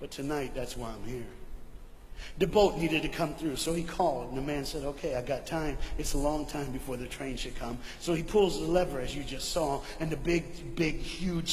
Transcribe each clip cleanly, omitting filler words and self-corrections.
But tonight, that's why I'm here. The boat needed to come through, so he called, and the man said, okay, I got time. It's a long time before the train should come. So he pulls the lever, as you just saw, and the big, huge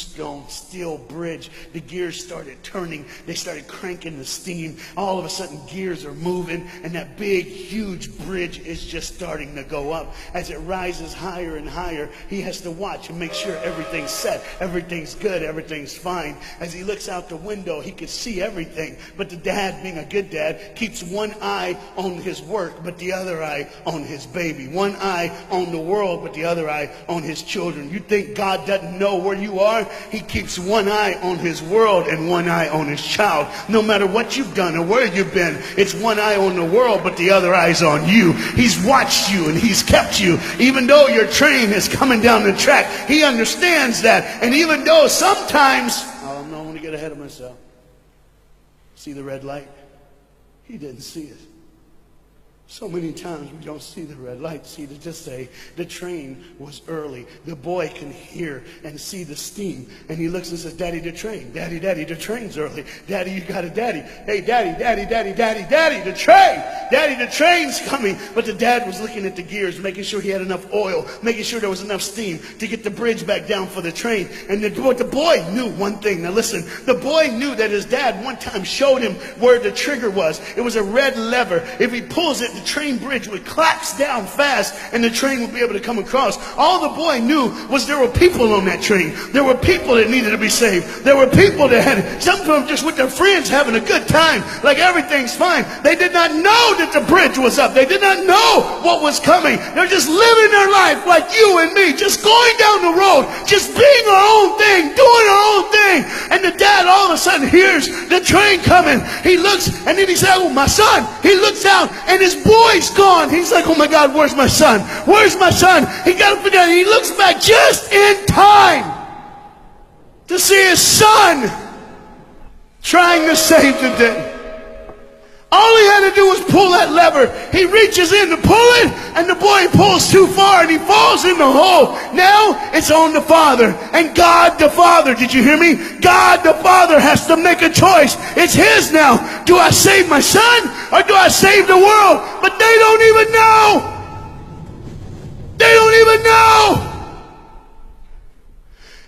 steel bridge, the gears started turning. They started cranking the steam. All of a sudden, gears are moving, and that big, huge bridge is just starting to go up. As it rises higher and higher, he has to watch and make sure everything's set, everything's good, everything's fine. As he looks out the window, he can see everything, but the dad, being a good dad, keeps one eye on his work, but the other eye on his baby. One eye on the world, but the other eye on his children. You think God doesn't know where you are? He keeps one eye on his world and one eye on his child. No matter what you've done or where you've been, it's one eye on the world, but the other eye's on you. He's watched you and he's kept you. Even though your train is coming down the track, he understands that. And even though sometimes, I don't want to get ahead of myself. See the red light? He didn't see it. So many times we don't see the red light. See, to just say the train was early. The boy can hear and see the steam. And he looks and says, Daddy, the train. Daddy, the train's early. Daddy, you got a daddy. Hey, Daddy, the train. Daddy, the train's coming. But the dad was looking at the gears, making sure he had enough oil, making sure there was enough steam to get the bridge back down for the train. And the boy knew one thing. Now listen, the boy knew that his dad one time showed him where the trigger was. It was a red lever. If he pulls it, the train bridge would collapse down fast and the train would be able to come across. All the boy knew was there were people on that train. There were people that needed to be saved. There were people that had, some of them just with their friends having a good time, like everything's fine. They did not know that the bridge was up. They did not know what was coming. They're just living their life like you and me, just going down the road, just being our own thing, doing our own thing. And the dad all of a sudden hears the train coming. He looks and then he said, oh, my son. He looks out and his boy's gone. He's like, oh my God, where's my son? Where's my son? He got up and down. He looks back just in time to see his son trying to save the day. All he had to do was pull that lever. He reaches in to pull it, and the boy pulls too far, and he falls in the hole. Now it's on the father. And God the Father, did you hear me? God the Father has to make a choice. It's his now. Do I save my son, or do I save the world? But they don't even know. They don't even know.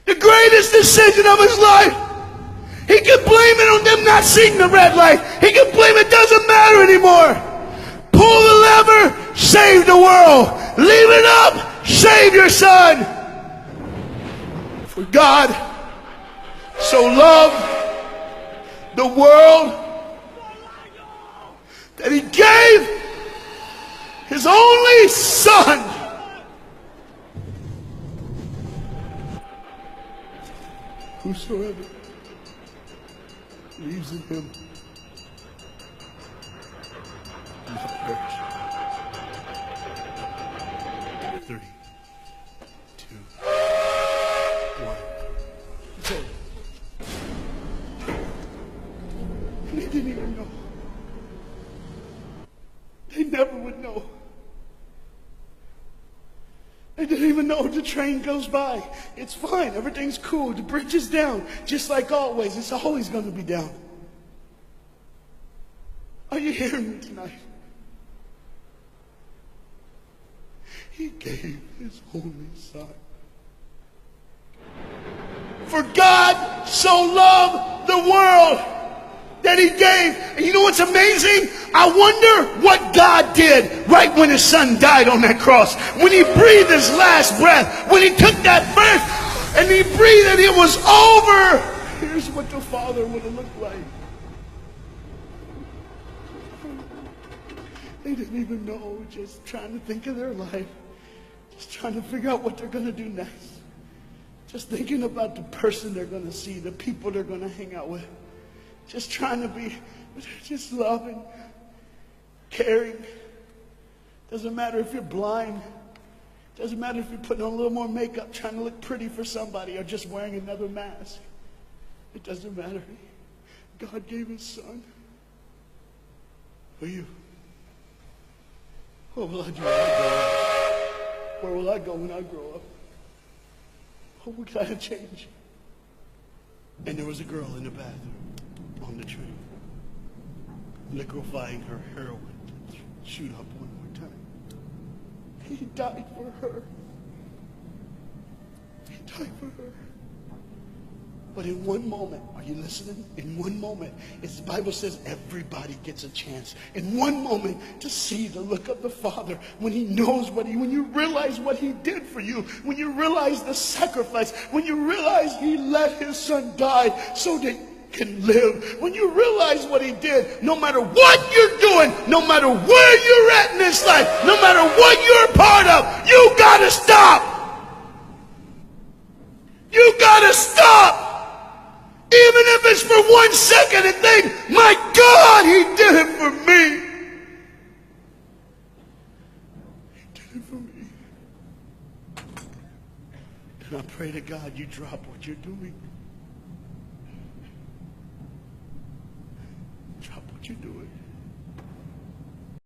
The greatest decision of his life. He can blame it on them not seeing the red light. He can blame it doesn't matter anymore. Pull the lever, save the world. Leave it up, save your son. For God so loved the world that he gave his only son. Whosoever believes in him will not perish. 3, 2, 1. Okay. They didn't even know. They never would know. They didn't even know the train goes by. It's fine. Everything's cool. The bridge is down. Just like always. It's always going to be down. Are you hearing me tonight? He gave his only son. For God so loved the world that he gave. And you know what's amazing? I wonder what God did right when his son died on that cross. When he breathed his last breath. When he took that breath and he breathed and it was over. Here's what the Father would have looked like. They didn't even know. Just trying to think of their life. Just trying to figure out what they're going to do next. Just thinking about the person they're going to see. The people they're going to hang out with. Just trying to be, just loving, caring. Doesn't matter if you're blind. Doesn't matter if you're putting on a little more makeup, trying to look pretty for somebody, or just wearing another mask. It doesn't matter. God gave his son for you. What will I do when I grow up? Where will I go when I grow up? What kind of change? And there was a girl in the bathroom on the train. liquefying her heroin to shoot up one more time. He died for her. He died for her. But in one moment, are you listening? In one moment, as the Bible says, everybody gets a chance. In one moment, to see the look of the Father when He knows when you realize what He did for you, when you realize the sacrifice, when you realize He let His Son die so that you can live, when you realize what He did, no matter what you're doing, no matter where you're at in this life, no matter what you're a part of, you gotta stop. You gotta stop. Even if it's for 1 second, and think, my God, He did it for me. He did it for me. And I pray to God you drop what you're doing. Drop what you're doing.